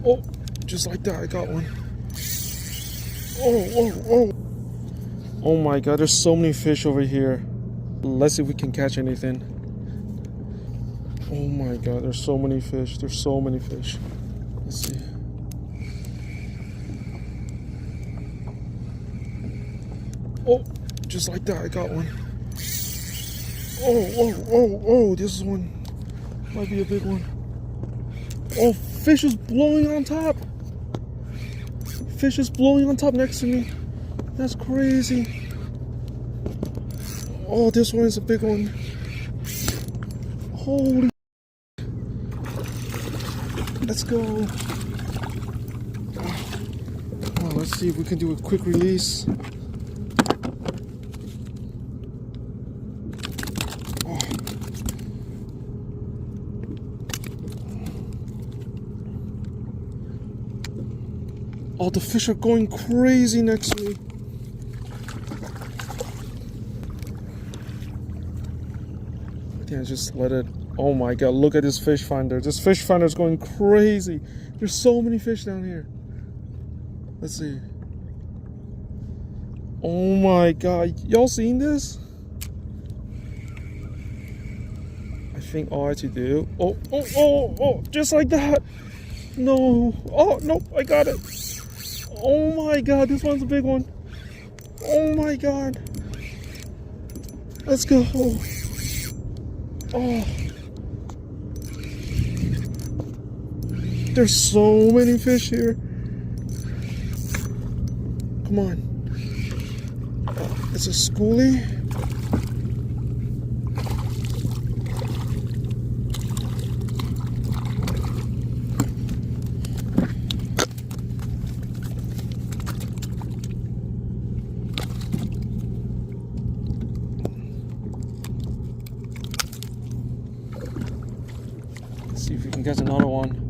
Oh, just like that, I got one. Oh. Oh my God, there's so many fish over here. Let's see if we can catch anything. Oh my God, there's so many fish. There's so many fish. Let's see. Oh, just like that, I got one. Oh, this one might be a big one. Oh, fish is blowing on top. Fish is blowing on top next to me. That's crazy. Oh, this one is a big one. Holy. Let's go. Oh, let's see if we can do a quick release. Oh, the fish are going crazy next to me. I think I just let it. Oh my God, look at this fish finder. This fish finder is going crazy. There's so many fish down here. Let's see. Oh my God, y'all seen this? I think all I have to do. Oh, just like that. No. Oh, no, I got it. Oh my God, this one's a big one. Oh my God. Let's go. Oh. There's so many fish here. Come on. It's a schoolie. See if we can catch another one.